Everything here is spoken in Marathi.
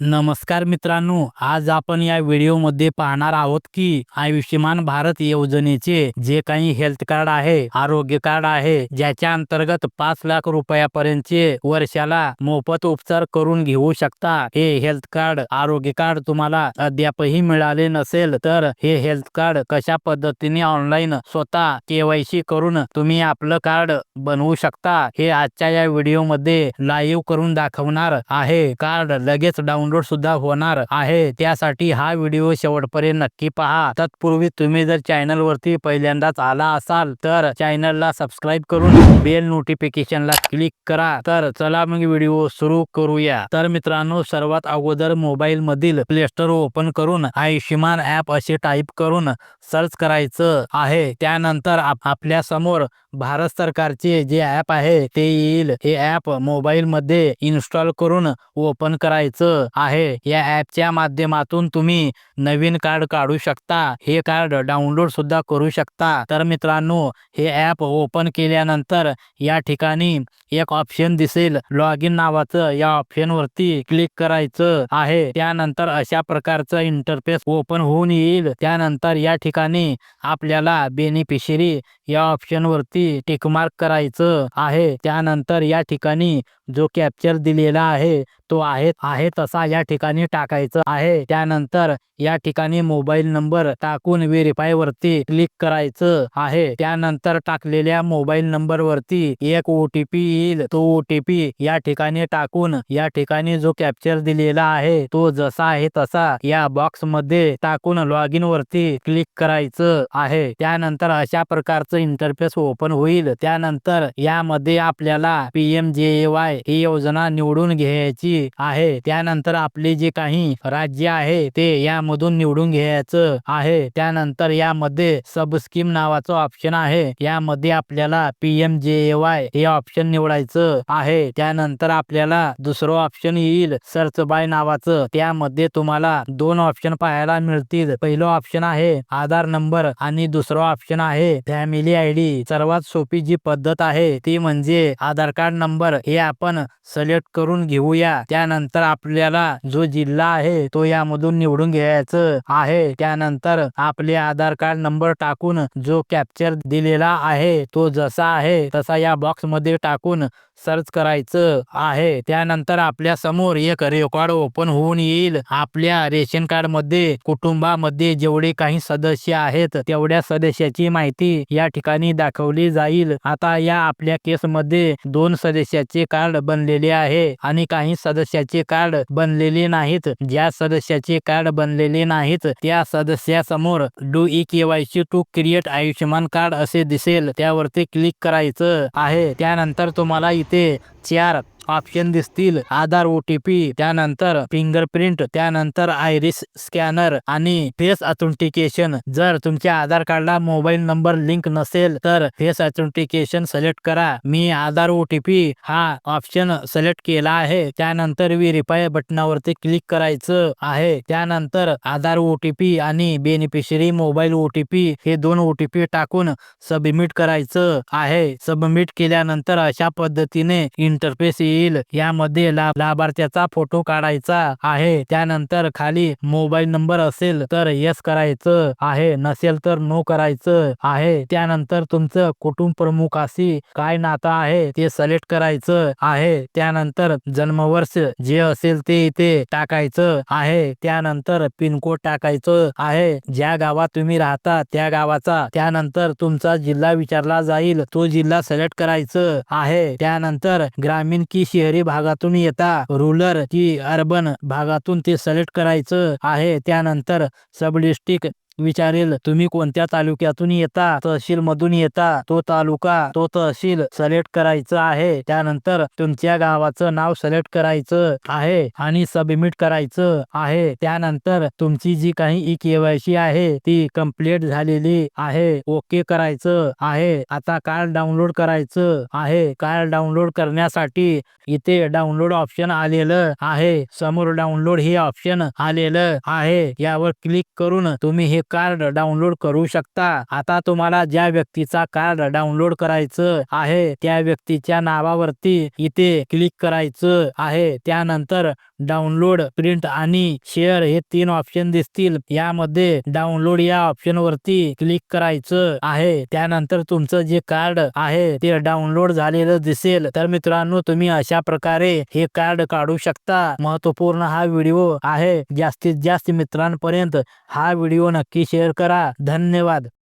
नमस्कार मित्रांनो, आज आपण या व्हिडिओमध्ये पाहणार आहोत की आयुष्यमान भारत योजनेचे जे काही हेल्थ कार्ड आहे, आरोग्य कार्ड आहे, ज्याच्या अंतर्गत 5 लाख रुपयापर्यंतचे वर्षाला मोफत उपचार करून घेऊ शकता। हे हेल्थ कार्ड, आरोग्य कार्ड तुम्हाला अद्यापही मिळाले नसेल तर हे हेल्थ कार्ड कशा पद्धतीने ऑनलाईन स्वतः KYC करून तुम्ही आपलं कार्ड बनवू शकता, हे आजच्या या व्हिडिओमध्ये लाईव्ह करून दाखवणार आहे। कार्ड लगेच डाउनलोड सुद्धा होणार आहे, त्यासाठी हा व्हिडिओ शेवटपर्यंत नक्की पहा। तत्पूर्वी तुम्ही जर चॅनल वरती पहिल्यांदाच आला असाल तर चॅनलला सबस्क्राइब करून बेल नोटिफिकेशनला क्लिक करा। तर चला मग व्हिडिओ सुरू करूया। तर मित्रांनो, सर्वात अगोदर मोबाईल मधील प्ले स्टोर ओपन करून आयुष्यमान ॲप असे टाइप करून सर्च करायचं आहे। त्यानंतर आपल्या समोर भारत सरकारचे जे ॲप आहे ते येईल। हे ॲप मोबाईल मध्ये इन्स्टॉल करून ओपन करायचं आहे। या ॲपच्या माध्यमातून तुम्ही नवीन कार्ड काढू शकता, हे कार्ड डाउनलोड सुद्धा करू शकता। तर मित्रांनो, हे ॲप ओपन केल्यानंतर या ठिकाणी एक ऑप्शन दिसेल लॉगिन नावाचं, या ऑप्शन वरती क्लिक करायचं आहे। त्यानंतर अशा प्रकारचं इंटरफेस ओपन होऊन येईल। त्यानंतर या ठिकाणी आपल्याला बेनिफिशरी या ऑप्शन वरती टिक मार्क करायचं आहे। त्यानंतर या ठिकाणी जो कॅप्चर दिलेला आहे तो आहे तसा या ठिकाणी टाकायचं आहे। त्यानंतर या ठिकाणी मोबाईल नंबर टाकून व्हेरीफाय वरती क्लिक करायचं आहे। त्यानंतर टाकलेल्या मोबाईल नंबर वरती एक OTP येईल, तो OTP या ठिकाणी टाकून या ठिकाणी जो कॅप्चर दिलेला आहे तो जसा आहे तसा या बॉक्स मध्ये टाकून लॉगिन वरती क्लिक करायचं आहे। त्यानंतर अशा प्रकारचं इंटरफेस ओपन होईल। त्यानंतर यामध्ये आपल्याला PMJAY ही योजना निवडून घ्यायची आहे। त्यानंतर आपले जे काही राज्य आहे ते यामधून निवडून घ्यायचं आहे। त्यानंतर यामध्ये सब स्कीम नावाचं ऑप्शन आहे, यामध्ये आपल्याला PMJAY हे ऑप्शन निवडायचं आहे। त्यानंतर आपल्याला दुसरं ऑप्शन येईल सर्च बाय नावाचं, त्यामध्ये तुम्हाला दोन ऑप्शन पाहायला मिळतील। पहिलं ऑप्शन आहे आधार नंबर आणि दुसरं ऑप्शन आहे फॅमिली ID। सर्वात सोपी जी पद्धत आहे ती म्हणजे आधार कार्ड नंबर हे आपण सिलेक्ट करून घेऊया। त्यानंतर आपल्याला जो जिल्हा आहे तो यामधून निवडून घ्यायचं आहे। त्यानंतर आपले आधार कार्ड नंबर टाकून जो कॅप्चर दिलेला आहे तो जसा आहे तसा या बॉक्स मध्ये टाकून सर्च करायचं आहे। त्यानंतर आपल्या समोर एक रेकॉर्ड ओपन होऊन येईल। आपल्या रेशन कार्ड मध्ये कुटुंबामध्ये जेवढे काही सदस्य आहेत तेवढ्या सदस्याची माहिती या ठिकाणी दाखवली जाईल। आता या आपल्या केस मध्ये 2 सदस्याचे कार्ड बनलेले आहे आणि काही सदस्याचे कार्ड बनलेले नाहीत। ज्या सदस्याचे कार्ड बनलेले नाहीत त्या सदस्यासमोर do KYC to create Ayushman card असे दिसेल, त्यावरती क्लिक करायचं आहे। त्यानंतर तुम्हाला इथे 4 ऑप्शन दिसतील, आधार OTP, त्यानंतर फिंगरप्रिंट, त्यानंतर आयरिस स्कॅनर आणि फेस ऑथेंटिकेशन। जर तुमच्या आधार कार्डला मोबाईल नंबर लिंक नसेल तर फेस ऑथेंटिकेशन सिलेक्ट करा। मी आधार OTP हा ऑप्शन सिलेक्ट केला आहे। त्यानंतर व्हेरीफाय बटनावरती क्लिक करायचं आहे। त्यानंतर आधार OTP आणि बेनिफिशरी मोबाईल OTP हे 2 OTP टाकून सबमिट करायचं आहे। सबमिट केल्यानंतर अशा पद्धतीने इंटरफेस येईल। यामध्ये लाभार्थ्याचा फोटो काढायचा आहे। त्यानंतर खाली मोबाईल नंबर असेल तर येस करायचं आहे, नसेल तर नो करायचं आहे। त्यानंतर तुमचं कुटुंब प्रमुखाशी काय नातं आहे ते सिलेक्ट करायचं आहे। त्यानंतर जन्मवर्ष जे असेल ते इथे टाकायचं आहे। त्यानंतर पिनकोड टाकायचं आहे, ज्या गावात तुम्ही राहता त्या गावाचा। त्यानंतर तुमचा जिल्हा विचारला जाईल, तो जिल्हा सिलेक्ट करायचं आहे। त्यानंतर ग्रामीण की शहरी भागातून येता, रूरल की अर्बन भागातून ते सिलेक्ट करायचं आहे। त्यानंतर सब डिस्ट्रिक्ट विचारेल, तुम्ही कोणत्या तालुक्यातून येता, तहसील मधून येता, तो तालुका तो तहसील सिलेक्ट करायचं आहे। त्यानंतर तुमच्या गावाचं नाव सिलेक्ट करायचं आहे आणि सबमिट करायचं आहे। त्यानंतर तुमची जी काही KYC आहे ती कंप्लीट झालेली आहे, ओके करायचं आहे। आता कार्ड डाउनलोड करायचं आहे। कार्ड डाउनलोड करण्यासाठी इथे डाउनलोड ऑप्शन आलेलं आहे, समोर डाउनलोड हे ऑप्शन आलेलं आहे, यावर क्लिक करून तुम्ही हे कार्ड डाउनलोड करू शकता। आता तुम्हाला ज्या व्यक्तीचा कार्ड डाउनलोड करायचं आहे त्या व्यक्तीच्या नावावरती इथे क्लिक करायचं आहे। त्यानंतर डाउनलोड, प्रिंट आणि शेअर हे 3 ऑप्शन दिसतील. यामध्ये डाउनलोड या ऑप्शन वरती क्लिक करायचं आहे. त्यानंतर तुमचं जे कार्ड आहे ते डाउनलोड झालेलं दिसेल. तर मित्रांनो, तुम्ही अशा प्रकारे हे कार्ड काढू शकता. महत्त्वपूर्ण हा व्हिडिओ आहे. जास्तीत जास्त मित्रांपर्यंत हा व्हिडिओ नक्की शेअर करा. धन्यवाद.